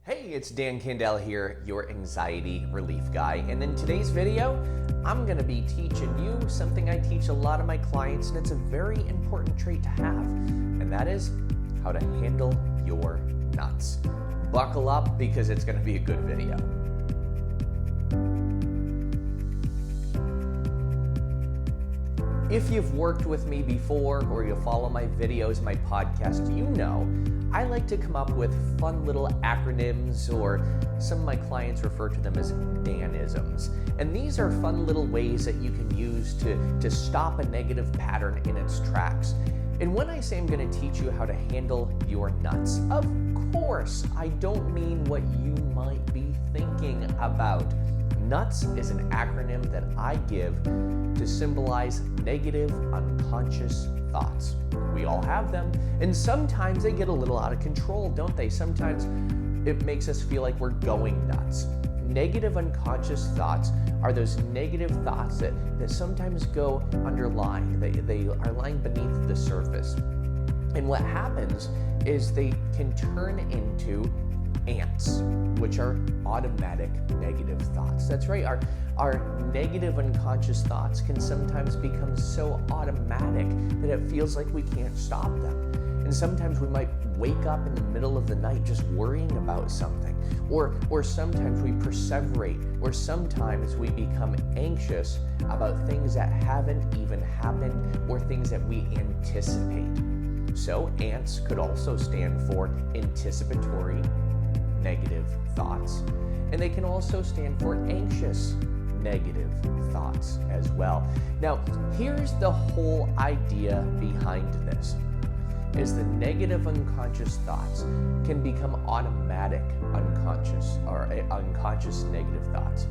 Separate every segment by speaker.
Speaker 1: Hey, it's Dan Candell here, your anxiety relief guy. And in today's video, I'm gonna be teaching you something I teach a lot of my clients, and it's a very important trait to have, and that is how to handle your nuts. Buckle up because it's gonna be a good video. If you've worked with me before or you follow my videos, my podcast, you know I like to come up with fun little acronyms, or some of my clients refer to them as Danisms. And these are fun little ways that you can use to stop a negative pattern in its tracks. And when I say I'm going to teach you how to handle your nuts, of course, I don't mean what you might be thinking about. NUTS is an acronym that I give to symbolize negative unconscious thoughts. We all have them, and sometimes they get a little out of control, don't they? Sometimes it makes us feel like we're going nuts. Negative unconscious thoughts are those negative thoughts that sometimes go underlying. They are lying beneath the surface. And what happens is they can turn into ants, which are automatic negative thoughts. That's right, our negative unconscious thoughts can sometimes become so automatic that it feels like we can't stop them. And sometimes we might wake up in the middle of the night just worrying about something, or sometimes we perseverate, or sometimes we become anxious about things that haven't even happened, or things that we anticipate. So ANTS could also stand for anticipatory negative thoughts, and they can also stand for anxious negative thoughts as well. Now, here's the whole idea behind this, is the negative unconscious thoughts can become automatic unconscious or unconscious negative thoughts.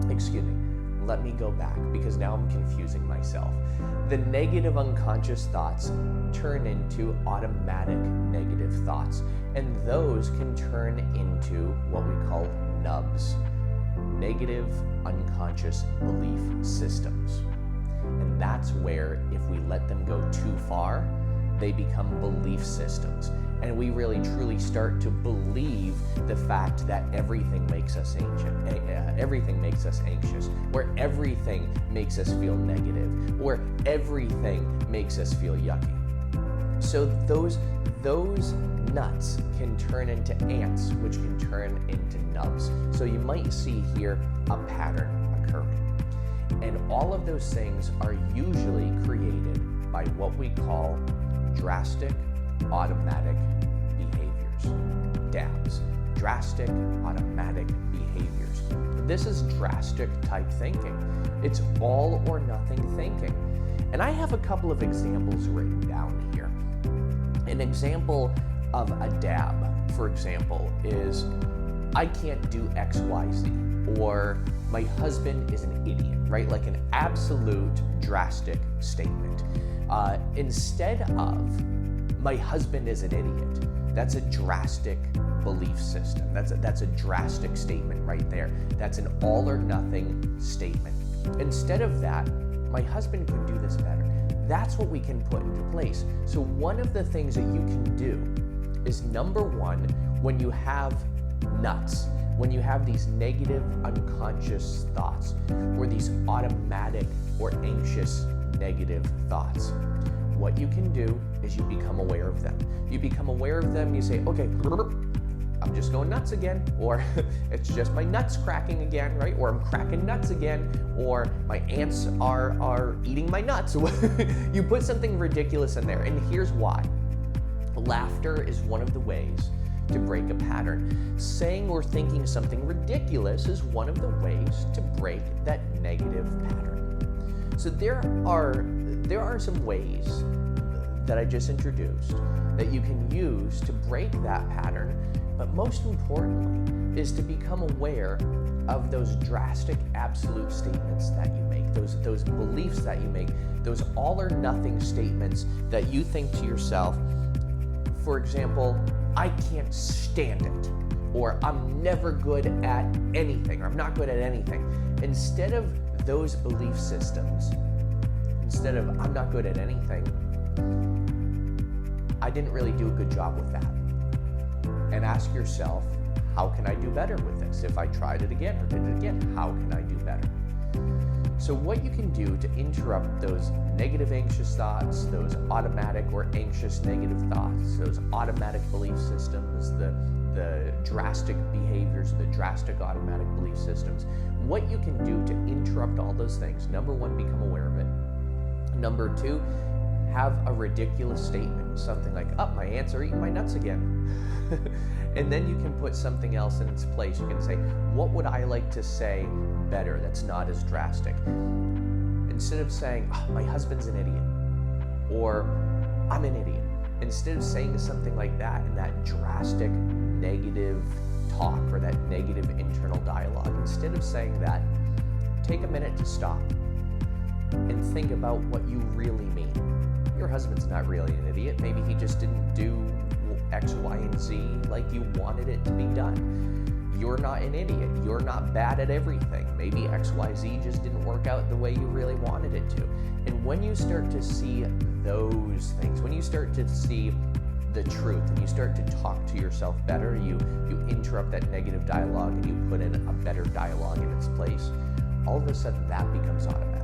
Speaker 1: Excuse me, let me go back because now I'm confusing myself. The negative unconscious thoughts turn into automatic negative thoughts, and those can turn into what we call NUBS, negative unconscious belief systems. And that's where, if we let them go too far, they become belief systems. And we really truly start to believe the fact that everything makes us everything makes us anxious, or everything makes us feel negative, or everything makes us feel yucky. So those nuts can turn into ants, which can turn into nubs. So you might see here a pattern occurring. And all of those things are usually created by what we call drastic automatic behaviors, DABs, drastic automatic behaviors. This is drastic type thinking. It's all or nothing thinking. And I have a couple of examples written down here. An example of a DAB, for example, is I can't do X, Y, Z, or my husband is an idiot, right? Like an absolute drastic statement. Instead of my husband is an idiot, that's a drastic belief system. That's a drastic statement right there. That's an all or nothing statement. Instead of that, my husband could do this better. That's what we can put into place. So one of the things that you can do is, number one, when you have nuts, when you have these negative unconscious thoughts, or these automatic or anxious negative thoughts, what you can do is you become aware of them. You become aware of them, you say, okay, I'm just going nuts again, or it's just my nuts cracking again, right? Or I'm cracking nuts again, or my ants are eating my nuts. You put something ridiculous in there, and here's why. Laughter is one of the ways to break a pattern. Saying or thinking something ridiculous is one of the ways to break that negative pattern. So there are some ways that I just introduced that you can use to break that pattern, but most importantly is to become aware of those drastic absolute statements that you make, those beliefs that you make, those all or nothing statements that you think to yourself. For example, I can't stand it, or I'm never good at anything, or I'm not good at anything. Instead of those belief systems, instead of I'm not good at anything, I didn't really do a good job with that. and ask yourself, how can I do better with this? If I tried it again or did it again, how can I do better? So what you can do to interrupt those negative anxious thoughts, those automatic or anxious negative thoughts, those automatic belief systems, the drastic behaviors, the drastic automatic belief systems, what you can do to interrupt all those things: number one, become aware of it. Number two, have a ridiculous statement, something like, oh, my ants are eating my nuts again. And then you can put something else in its place. You can say, what would I like to say better that's not as drastic? Instead of saying, oh, my husband's an idiot, or I'm an idiot, instead of saying something like that in that drastic negative talk or that negative internal dialogue, instead of saying that, take a minute to stop and think about what you really mean. Your husband's not really an idiot. Maybe he just didn't do X, Y, and Z like you wanted it to be done. You're not an idiot. You're not bad at everything. Maybe X, Y, Z just didn't work out the way you really wanted it to. And when you start to see those things, when you start to see the truth and you start to talk to yourself better, you interrupt that negative dialogue and you put in a better dialogue in its place, all of a sudden that becomes automatic.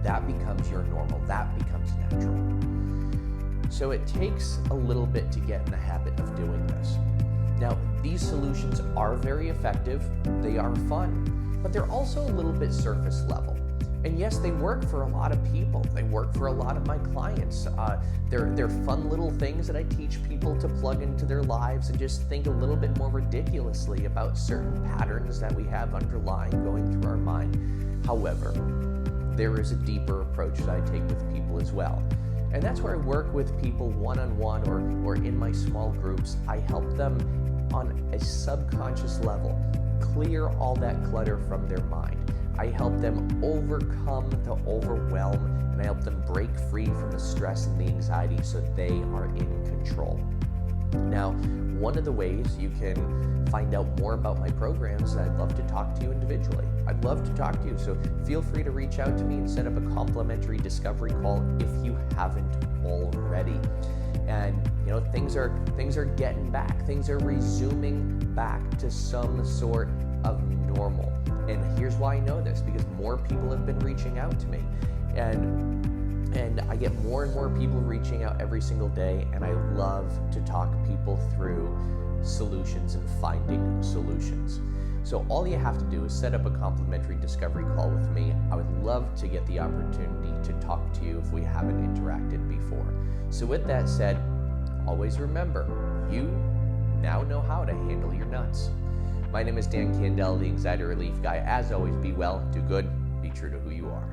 Speaker 1: That becomes your normal. That becomes natural. So it takes a little bit to get in the habit of doing this. Now, these solutions are very effective. They are fun, but they're also a little bit surface level. And yes, they work for a lot of people. They work for a lot of my clients. They're fun little things that I teach people to plug into their lives and just think a little bit more ridiculously about certain patterns that we have underlying going through our mind. However, there is a deeper approach that I take with people as well. And that's where I work with people one-on-one or in my small groups. I help them on a subconscious level clear all that clutter from their mind. I help them overcome the overwhelm, and I help them break free from the stress and the anxiety so they are in control. Now, one of the ways you can find out more about my programs is I'd love to talk to you individually. I'd love to talk to you, so feel free to reach out to me and set up a complimentary discovery call if you haven't already. And you know, things are getting back. Things are resuming back to some sort of normal. And here's why I know this, because more people have been reaching out to me. And I get more and more people reaching out every single day, and I love to talk people through solutions and finding solutions. So all you have to do is set up a complimentary discovery call with me. I would love to get the opportunity to talk to you if we haven't interacted before. So with that said, always remember, you now know how to handle your nuts. My name is Dan Candell, the Anxiety Relief Guy. As always, be well, do good, be true to who you are.